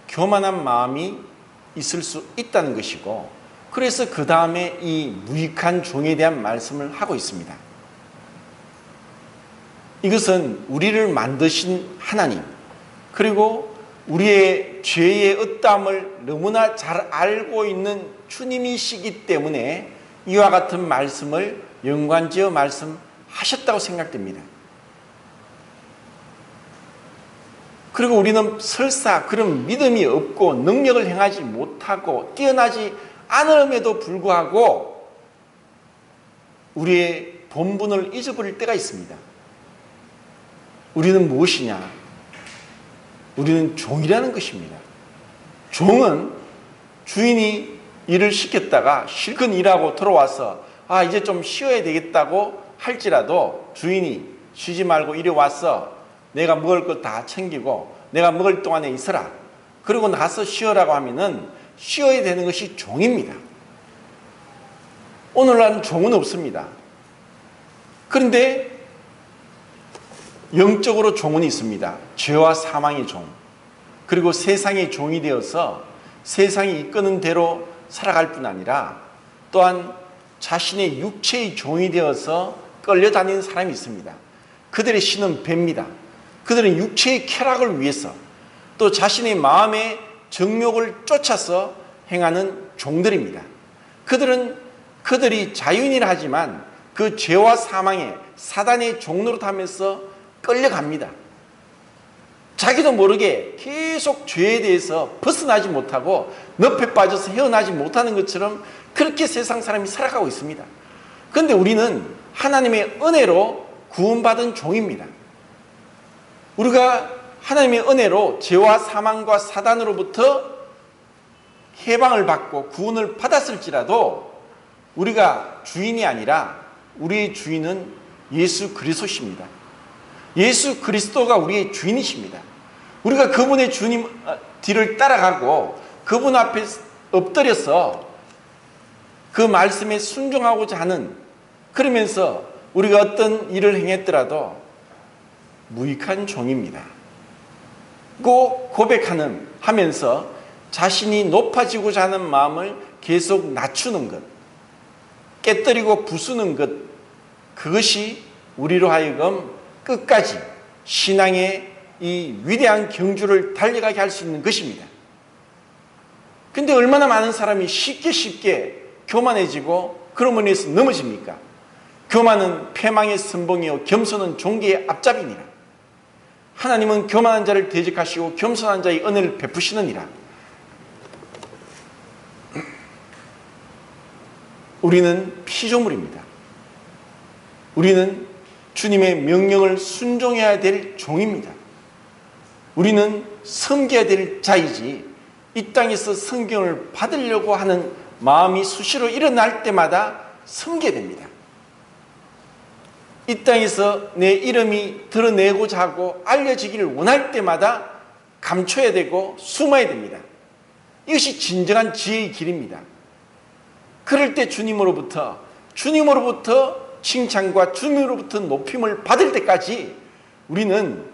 교만한 마음이 있을 수 있다는 것이고, 그래서 그 다음에 이 무익한 종에 대한 말씀을 하고 있습니다. 이것은 우리를 만드신 하나님, 그리고 우리의 죄의 어떠함을 너무나 잘 알고 있는 주님이시기 때문에 이와 같은 말씀을 연관지어 말씀하셨다고 생각됩니다. 그리고 우리는 설사 그런 믿음이 없고 능력을 행하지 못하고 뛰어나지 않음에도 불구하고 우리의 본분을 잊어버릴 때가 있습니다. 우리는 무엇이냐? 우리는 종이라는 것입니다. 종은 주인이 일을 시켰다가 실컷 일하고 돌아와서 이제 좀 쉬어야 되겠다고 할지라도 주인이 쉬지 말고 이리 와서 내가 먹을 것 다 챙기고 내가 먹을 동안에 있어라. 그러고 나서 쉬어라고 하면은 쉬어야 되는 것이 종입니다. 오늘날은 종은 없습니다. 그런데 영적으로 종은 있습니다. 죄와 사망의 종, 그리고 세상의 종이 되어서 세상이 이끄는 대로 살아갈 뿐 아니라 또한 자신의 육체의 종이 되어서 끌려다니는 사람이 있습니다. 그들의 신은 배입니다. 그들은 육체의 쾌락을 위해서 또 자신의 마음의 정욕을 쫓아서 행하는 종들입니다. 그들이 자유인이라 하지만 그 죄와 사망의 사단의 종노릇하면서 끌려갑니다. 자기도 모르게 계속 죄에 대해서 벗어나지 못하고 늪에 빠져서 헤어나지 못하는 것처럼 그렇게 세상 사람이 살아가고 있습니다. 그런데 우리는 하나님의 은혜로 구원받은 종입니다. 우리가 하나님의 은혜로 죄와 사망과 사단으로부터 해방을 받고 구원을 받았을지라도 우리가 주인이 아니라 우리의 주인은 예수 그리스도십니다. 예수 그리스도가 우리의 주인이십니다. 우리가 그분의 주님 뒤를 따라가고 그분 앞에 엎드려서 그 말씀에 순종하고자 하는, 그러면서 우리가 어떤 일을 행했더라도 무익한 종입니다. 꼭 고백하면서 자신이 높아지고자 하는 마음을 계속 낮추는 것, 깨뜨리고 부수는 것, 그것이 우리로 하여금 끝까지 신앙의 이 위대한 경주를 달려가게 할 수 있는 것입니다. 근데 얼마나 많은 사람이 쉽게 교만해지고 그러므로 인해서 넘어집니까? 교만은 패망의 선봉이요 겸손은 존귀의 앞잡이니라. 하나님은 교만한 자를 대적하시고 겸손한 자의 은혜를 베푸시느니라. 우리는 피조물입니다. 우리는 주님의 명령을 순종해야 될 종입니다. 우리는 섬겨야 될 자이지 이 땅에서 성경을 받으려고 하는 마음이 수시로 일어날 때마다 섬겨야 됩니다. 이 땅에서 내 이름이 드러내고자 하고 알려지기를 원할 때마다 감춰야 되고 숨어야 됩니다. 이것이 진정한 지혜의 길입니다. 그럴 때 주님으로부터 칭찬과 주님으로부터 높임을 받을 때까지 우리는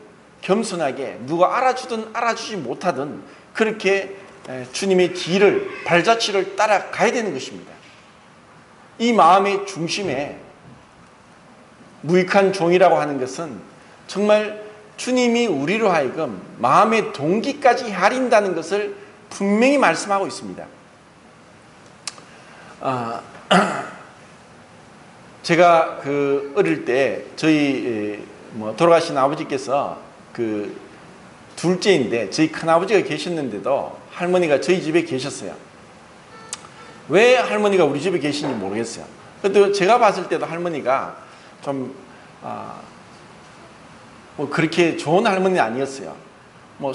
겸손하게 누가 알아주든 알아주지 못하든 그렇게 주님의 길을 발자취를 따라가야 되는 것입니다. 이 마음의 중심에 무익한 종이라고 하는 것은 정말 주님이 우리로 하여금 마음의 동기까지 헤아린다는 것을 분명히 말씀하고 있습니다. 제가 어릴 때 저희 돌아가신 아버지께서 둘째인데 저희 큰아버지가 계셨는데도 할머니가 저희 집에 계셨어요. 왜 할머니가 우리 집에 계신지 모르겠어요. 그래도 제가 봤을 때도 할머니가 좀 그렇게 좋은 할머니는 아니었어요.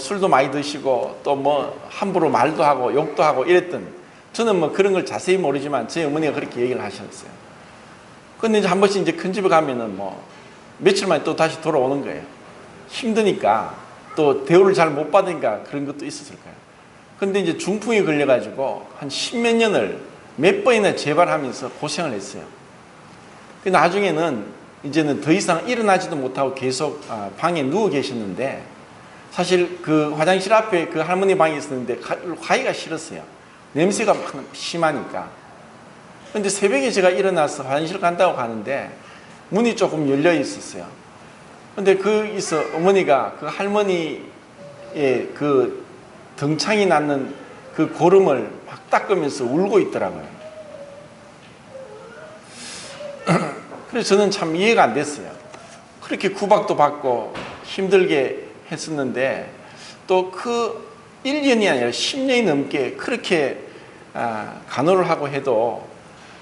술도 많이 드시고 또 함부로 말도 하고 욕도 하고 이랬던, 저는 그런 걸 자세히 모르지만 저희 어머니가 그렇게 얘기를 하셨어요. 근데 이제 한 번씩 이제 큰 집에 가면은 며칠 만에 또 다시 돌아오는 거예요. 힘드니까 또 대우를 잘 못 받으니까 그런 것도 있었을 거예요. 근데 이제 중풍이 걸려가지고 한 10몇 년을 몇 번이나 재발하면서 고생을 했어요. 나중에는 이제는 더 이상 일어나지도 못하고 계속 방에 누워 계셨는데, 사실 그 화장실 앞에 그 할머니 방에 있었는데 가기가 싫었어요. 냄새가 막 심하니까. 근데 새벽에 제가 일어나서 화장실 간다고 가는데 문이 조금 열려 있었어요. 근데 거기서 어머니가 그 할머니의 그 덩창이 났는 그 고름을 막 닦으면서 울고 있더라고요. 그래서 저는 참 이해가 안 됐어요. 그렇게 구박도 받고 힘들게 했었는데 또 그 1년이 아니라 10년이 넘게 그렇게 간호를 하고 해도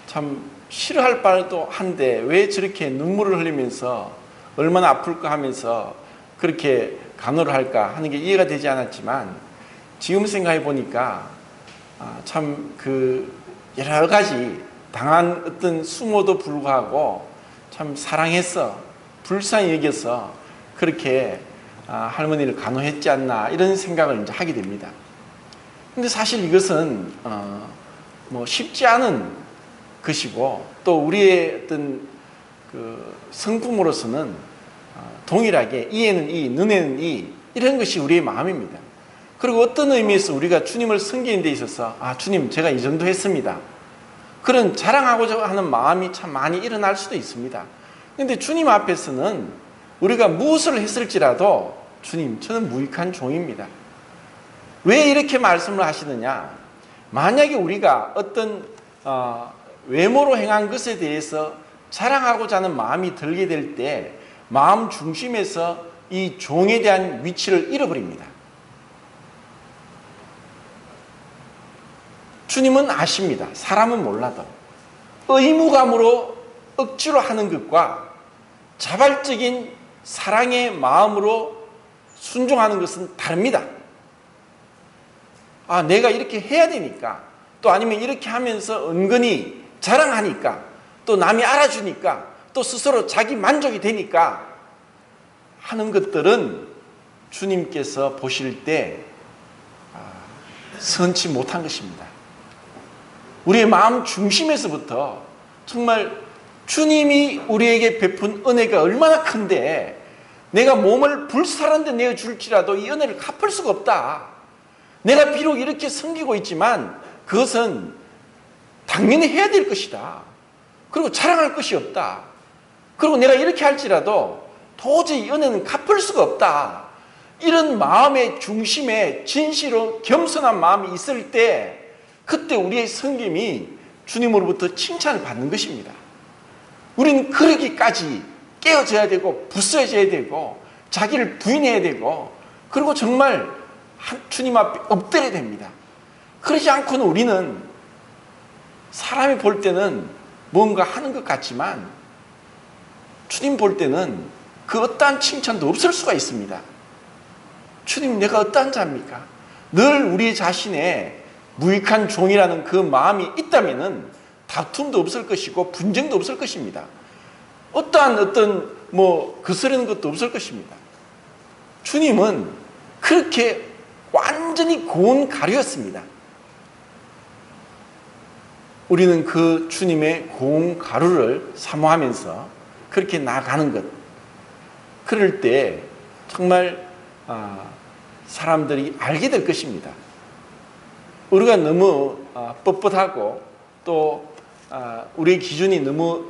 참 싫어할 바도 한데 왜 저렇게 눈물을 흘리면서 얼마나 아플까 하면서 그렇게 간호를 할까 하는 게 이해가 되지 않았지만, 지금 생각해 보니까 참 여러 가지 당한 어떤 수모도 불구하고 참 사랑해서 불쌍히 여겨서 그렇게 할머니를 간호했지 않나, 이런 생각을 이제 하게 됩니다. 근데 사실 이것은 쉽지 않은 것이고, 또 우리의 어떤 성품으로서는 동일하게 이에는 이, 눈에는 이, 이런 것이 우리의 마음입니다. 그리고 어떤 의미에서 우리가 주님을 섬기는 데 있어서 주님 제가 이 정도 했습니다, 그런 자랑하고자 하는 마음이 참 많이 일어날 수도 있습니다. 그런데 주님 앞에서는 우리가 무엇을 했을지라도 주님 저는 무익한 종입니다. 왜 이렇게 말씀을 하시느냐, 만약에 우리가 어떤 외모로 행한 것에 대해서 자랑하고자 하는 마음이 들게 될 때 마음 중심에서 이 종에 대한 위치를 잃어버립니다. 주님은 아십니다. 사람은 몰라도. 의무감으로 억지로 하는 것과 자발적인 사랑의 마음으로 순종하는 것은 다릅니다. 내가 이렇게 해야 되니까, 또 아니면 이렇게 하면서 은근히 자랑하니까, 또 남이 알아주니까, 또 스스로 자기 만족이 되니까 하는 것들은 주님께서 보실 때 선치 못한 것입니다. 우리의 마음 중심에서부터 정말 주님이 우리에게 베푼 은혜가 얼마나 큰데 내가 몸을 불사른 데 내어줄지라도 이 은혜를 갚을 수가 없다. 내가 비록 이렇게 섬기고 있지만 그것은 당연히 해야 될 것이다. 그리고 자랑할 것이 없다. 그리고 내가 이렇게 할지라도 도저히 이 은혜는 갚을 수가 없다. 이런 마음의 중심에 진실로 겸손한 마음이 있을 때 그때 우리의 섬김이 주님으로부터 칭찬을 받는 것입니다. 우리는 그러기까지 깨어져야 되고 부서져야 되고 자기를 부인해야 되고 그리고 정말 주님 앞에 엎드려야 됩니다. 그러지 않고는 우리는 사람이 볼 때는 뭔가 하는 것 같지만 주님 볼 때는 그 어떠한 칭찬도 없을 수가 있습니다. 주님, 내가 어떠한 자입니까? 늘 우리 자신의 무익한 종이라는 그 마음이 있다면은 다툼도 없을 것이고 분쟁도 없을 것입니다. 어떤 거스르는 것도 없을 것입니다. 주님은 그렇게 완전히 고운 가루였습니다. 우리는 그 주님의 고운 가루를 사모하면서 그렇게 나아가는 것. 그럴 때 정말 사람들이 알게 될 것입니다. 우리가 너무 뻣뻣하고 또 우리의 기준이 너무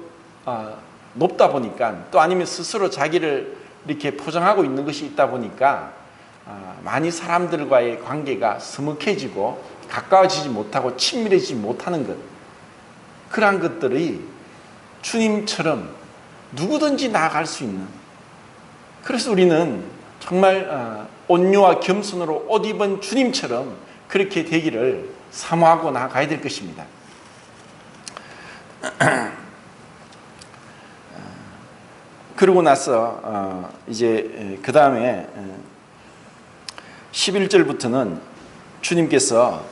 높다 보니까 또 아니면 스스로 자기를 이렇게 포장하고 있는 것이 있다 보니까 많이 사람들과의 관계가 서먹해지고 가까워지지 못하고 친밀해지지 못하는 것, 그러한 것들이 주님처럼 누구든지 나아갈 수 있는, 그래서 우리는 정말 온유와 겸손으로 옷 입은 주님처럼 그렇게 되기를 사모하고 나아가야 될 것입니다. 그러고 나서 이제 그 다음에 11절부터는 주님께서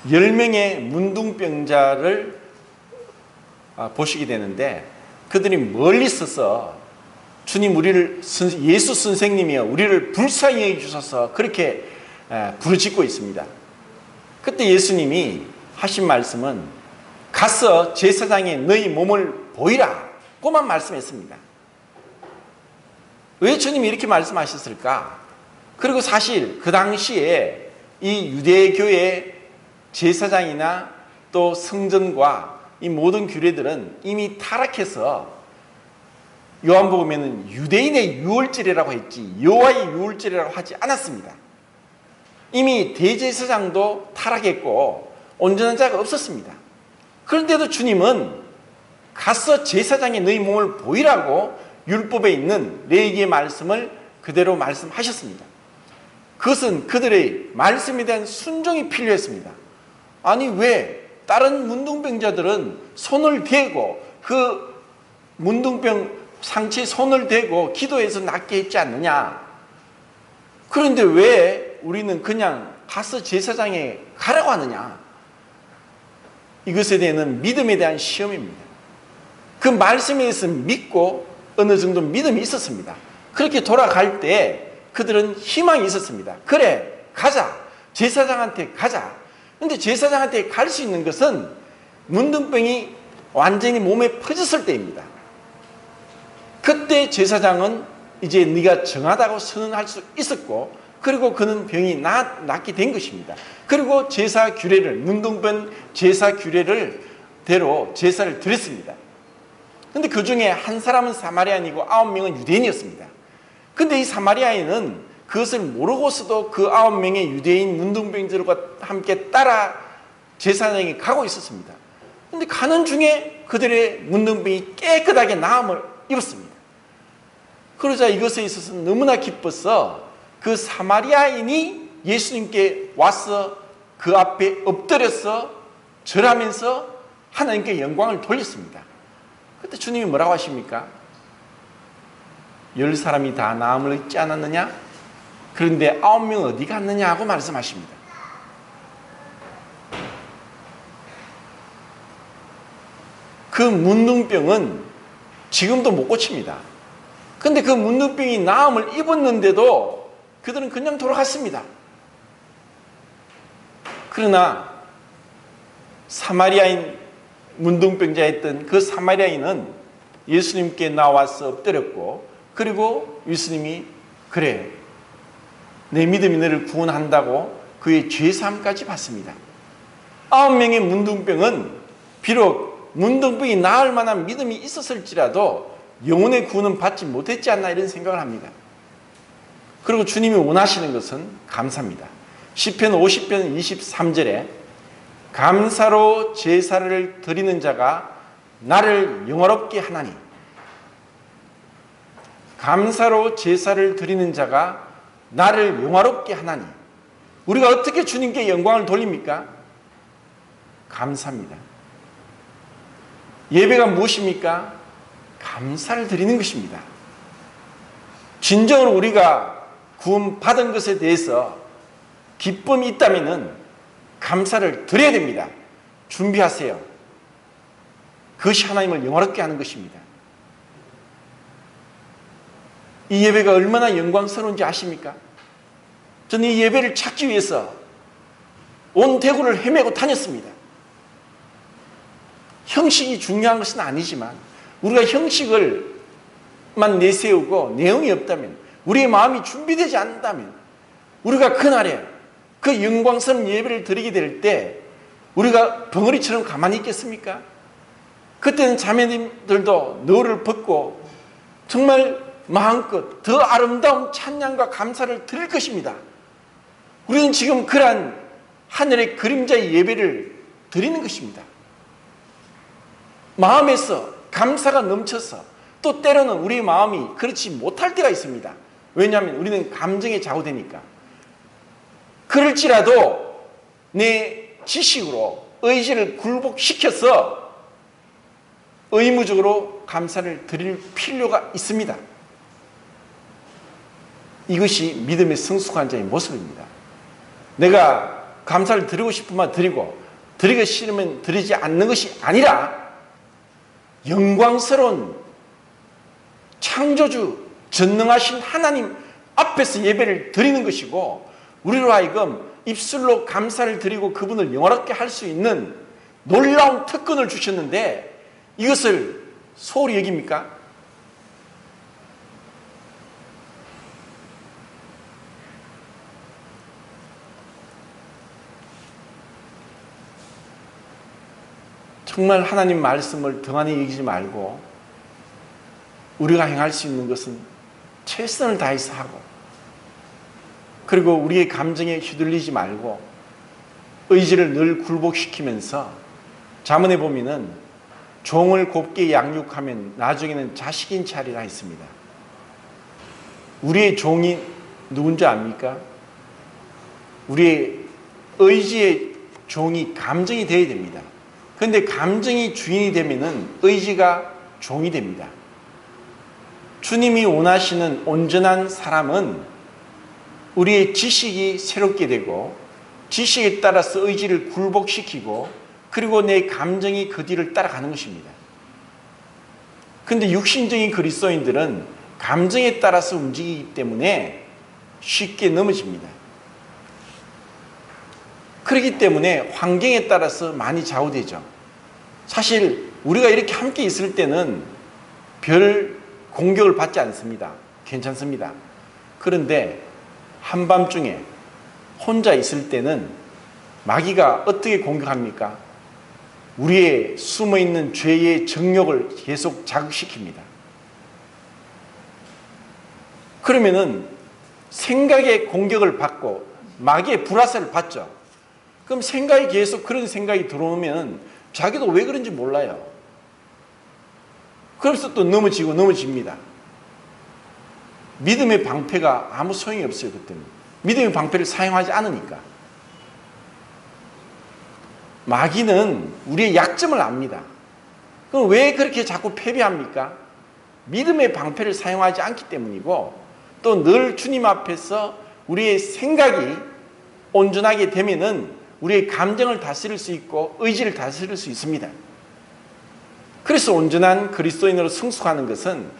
10명의 문둥병자를 보시게 되는데 그들이 멀리 서서 주님, 우리를 예수 선생님이여 우리를 불쌍히 여기주소서 그렇게 부르짖고 있습니다. 그때 예수님이 하신 말씀은 가서 제사장에 너희 몸을 보이라, 그만 말씀했습니다. 왜 주님이 이렇게 말씀하셨을까? 그리고 사실 그 당시에 이 유대교의 제사장이나 또 성전과 이 모든 규례들은 이미 타락해서 요한복음에는 유대인의 유월절이라고 했지 여호와의 유월절이라고 하지 않았습니다. 이미 대제사장도 타락했고 온전한 자가 없었습니다. 그런데도 주님은 가서 제사장의 너희 몸을 보이라고 율법에 있는 레위기의 말씀을 그대로 말씀하셨습니다. 그것은 그들의 말씀에 대한 순종이 필요했습니다. 아니 왜 다른 문둥병자들은 손을 대고 그 문둥병 상처에 손을 대고 기도해서 낫게 했지 않느냐? 그런데 왜 우리는 그냥 가서 제사장에 가라고 하느냐? 이것에 대한 믿음에 대한 시험입니다. 그 말씀에 대해서 믿고 어느 정도 믿음이 있었습니다. 그렇게 돌아갈 때 그들은 희망이 있었습니다. 그래, 가자. 제사장한테 가자. 근데 제사장한테 갈 수 있는 것은 문둥병이 완전히 몸에 퍼졌을 때입니다. 그때 제사장은 이제 네가 정하다고 선언할 수 있었고, 그리고 그는 병이 낫게 된 것입니다. 그리고 제사 규례를, 문둥병 제사 규례를 대로 제사를 드렸습니다. 근데 그 중에 한 사람은 사마리아인이고 9명은 유대인이었습니다. 근데 이 사마리아인은 그것을 모르고서도 그 9명의 유대인 문둥병들과 함께 따라 제사장에게 가고 있었습니다. 근데 가는 중에 그들의 문둥병이 깨끗하게 나음을 입었습니다. 그러자 이것에 있어서 너무나 기뻐서 그 사마리아인이 예수님께 와서 그 앞에 엎드려서 절하면서 하나님께 영광을 돌렸습니다. 그때 주님이 뭐라고 하십니까? 10사람이 다 나음을 입지 않았느냐? 그런데 9명 어디 갔느냐 하고 말씀하십니다. 그 문둥병은 지금도 못 고칩니다. 그런데 그 문둥병이 나음을 입었는데도 그들은 그냥 돌아갔습니다. 그러나 사마리아인 문둥병자였던 그 사마리아인은 예수님께 나와서 엎드렸고, 그리고 예수님이 그래, 내 믿음이 너를 구원한다고 그의 죄사함까지 받습니다. 9명의 문둥병은 비록 문둥병이 나을 만한 믿음이 있었을지라도 영혼의 구원은 받지 못했지 않나 이런 생각을 합니다. 그리고 주님이 원하시는 것은 감사입니다. 시편 50편 23절에 감사로 제사를 드리는 자가 나를 영화롭게 하나니, 감사로 제사를 드리는 자가 나를 영화롭게 하나니. 우리가 어떻게 주님께 영광을 돌립니까? 감사입니다. 예배가 무엇입니까? 감사를 드리는 것입니다. 진정으로 우리가 구원받은 것에 대해서 기쁨이 있다면 감사를 드려야 됩니다. 준비하세요. 그것이 하나님을 영화롭게 하는 것입니다. 이 예배가 얼마나 영광스러운지 아십니까? 저는 이 예배를 찾기 위해서 온 대구를 헤매고 다녔습니다. 형식이 중요한 것은 아니지만 우리가 형식을만 내세우고 내용이 없다면, 우리의 마음이 준비되지 않는다면, 우리가 그날에 그 영광스러운 예배를 드리게 될 때 우리가 벙어리처럼 가만히 있겠습니까? 그때는 자매님들도 너를 벗고 정말 마음껏 더 아름다운 찬양과 감사를 드릴 것입니다. 우리는 지금 그러한 하늘의 그림자의 예배를 드리는 것입니다. 마음에서 감사가 넘쳐서, 또 때로는 우리 마음이 그렇지 못할 때가 있습니다. 왜냐하면 우리는 감정에 좌우되니까. 그럴지라도 내 지식으로 의지를 굴복시켜서 의무적으로 감사를 드릴 필요가 있습니다. 이것이 믿음의 성숙한 자의 모습입니다. 내가 감사를 드리고 싶으면 드리고, 드리기 싫으면 드리지 않는 것이 아니라 영광스러운 창조주, 전능하신 하나님 앞에서 예배를 드리는 것이고, 우리로 하여금 입술로 감사를 드리고 그분을 영화롭게 할 수 있는 놀라운 특권을 주셨는데 이것을 소홀히 여깁니까? 정말 하나님 말씀을 등한히 여기지 말고 우리가 행할 수 있는 것은 최선을 다해서 하고, 그리고 우리의 감정에 휘둘리지 말고 의지를 늘 굴복시키면서, 잠언에 보면은 종을 곱게 양육하면 나중에는 자식인 차리라 했습니다. 우리의 종이 누군지 압니까? 우리의 의지의 종이 감정이 되어야 됩니다. 그런데 감정이 주인이 되면은 의지가 종이 됩니다. 주님이 원하시는 온전한 사람은 우리의 지식이 새롭게 되고, 지식에 따라서 의지를 굴복시키고, 그리고 내 감정이 그 뒤를 따라가는 것입니다. 그런데 육신적인 그리스도인들은 감정에 따라서 움직이기 때문에 쉽게 넘어집니다. 그렇기 때문에 환경에 따라서 많이 좌우되죠. 사실 우리가 이렇게 함께 있을 때는 별 공격을 받지 않습니다. 괜찮습니다. 그런데 한밤중에 혼자 있을 때는 마귀가 어떻게 공격합니까? 우리의 숨어있는 죄의 정욕을 계속 자극시킵니다. 그러면은 생각의 공격을 받고 마귀의 불화살을 받죠. 그럼 생각이 계속 그런 생각이 들어오면 자기도 왜 그런지 몰라요. 그래서 또 넘어집니다. 믿음의 방패가 아무 소용이 없어요. 그때는 믿음의 방패를 사용하지 않으니까. 마귀는 우리의 약점을 압니다. 그럼 왜 그렇게 자꾸 패배합니까? 믿음의 방패를 사용하지 않기 때문이고, 또 늘 주님 앞에서 우리의 생각이 온전하게 되면은 우리의 감정을 다스릴 수 있고 의지를 다스릴 수 있습니다. 그래서 온전한 그리스도인으로 성숙하는 것은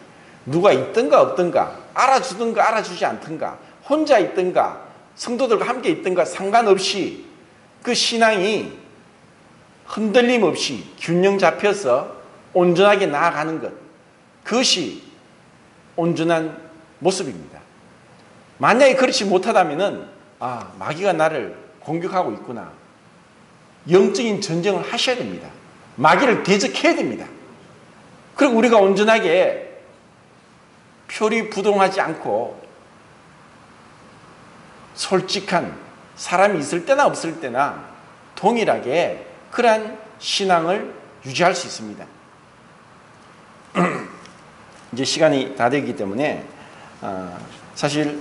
누가 있든가 없든가, 알아주든가 알아주지 않든가, 혼자 있든가 성도들과 함께 있든가 상관없이 그 신앙이 흔들림 없이 균형 잡혀서 온전하게 나아가는 것, 그것이 온전한 모습입니다. 만약에 그렇지 못하다면은 마귀가 나를 공격하고 있구나. 영적인 전쟁을 하셔야 됩니다. 마귀를 대적해야 됩니다. 그리고 우리가 온전하게 표리부동하지 않고 솔직한 사람이 있을 때나 없을 때나 동일하게 그러한 신앙을 유지할 수 있습니다. 이제 시간이 다 되기 때문에 사실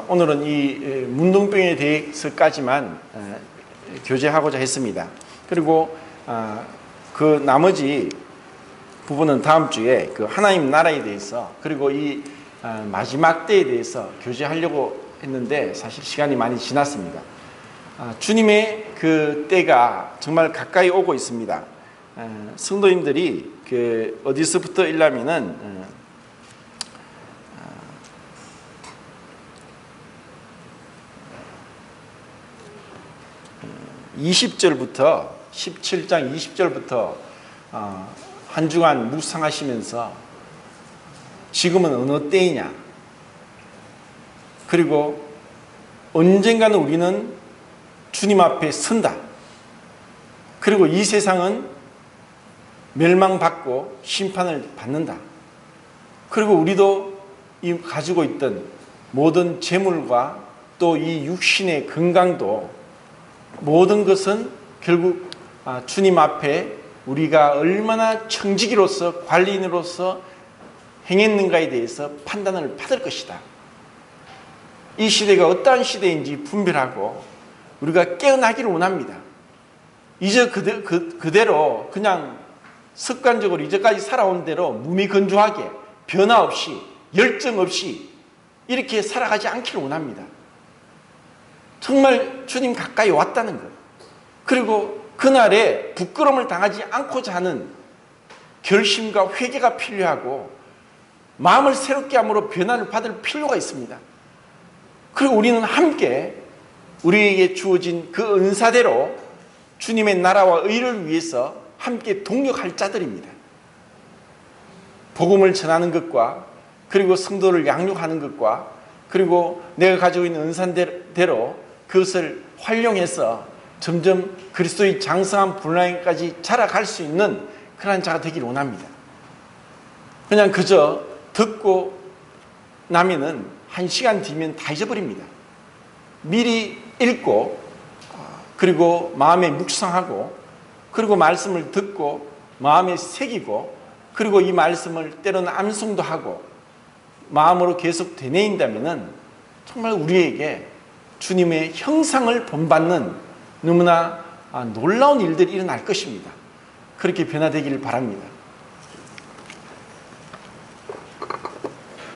오늘은 이 문둥병에 대해서까지만 교제하고자 했습니다. 그리고 그 나머지 부분은 다음 주에 그 하나님 나라에 대해서 그리고 이 마지막 때에 대해서 교제하려고 했는데 사실 시간이 많이 지났습니다. 주님의 그 때가 정말 가까이 오고 있습니다. 성도님들이 그 어디서부터 일하면은 20절부터 17장 20절부터 한 주간 묵상하시면서 지금은 어느 때이냐, 그리고 언젠가는 우리는 주님 앞에 선다, 그리고 이 세상은 멸망받고 심판을 받는다, 그리고 우리도 이 가지고 있던 모든 재물과 또 이 육신의 건강도 모든 것은 결국 주님 앞에 우리가 얼마나 청지기로서 관리인으로서 행했는가에 대해서 판단을 받을 것이다. 이 시대가 어떠한 시대인지 분별하고 우리가 깨어나기를 원합니다. 이제 그대로 그냥 습관적으로 이제까지 살아온 대로 무미건조하게 변화 없이 열정 없이 이렇게 살아가지 않기를 원합니다. 정말 주님 가까이 왔다는 것, 그리고 그날에 부끄러움을 당하지 않고자 하는 결심과 회개가 필요하고 마음을 새롭게 함으로 변화를 받을 필요가 있습니다. 그리고 우리는 함께 우리에게 주어진 그 은사대로 주님의 나라와 의를 위해서 함께 동력할 자들입니다. 복음을 전하는 것과 그리고 성도를 양육하는 것과 그리고 내가 가지고 있는 은사대로 그것을 활용해서 점점 그리스도의 장성한 분량까지 자라갈 수 있는 그러한 자가 되기를 원합니다. 그냥 그저 듣고 나면은 1시간 뒤면 다 잊어버립니다. 미리 읽고 그리고 마음에 묵상하고 그리고 말씀을 듣고 마음에 새기고 그리고 이 말씀을 때로는 암송도 하고 마음으로 계속 되뇌인다면은 정말 우리에게 주님의 형상을 본받는 너무나 놀라운 일들이 일어날 것입니다. 그렇게 변화되기를 바랍니다.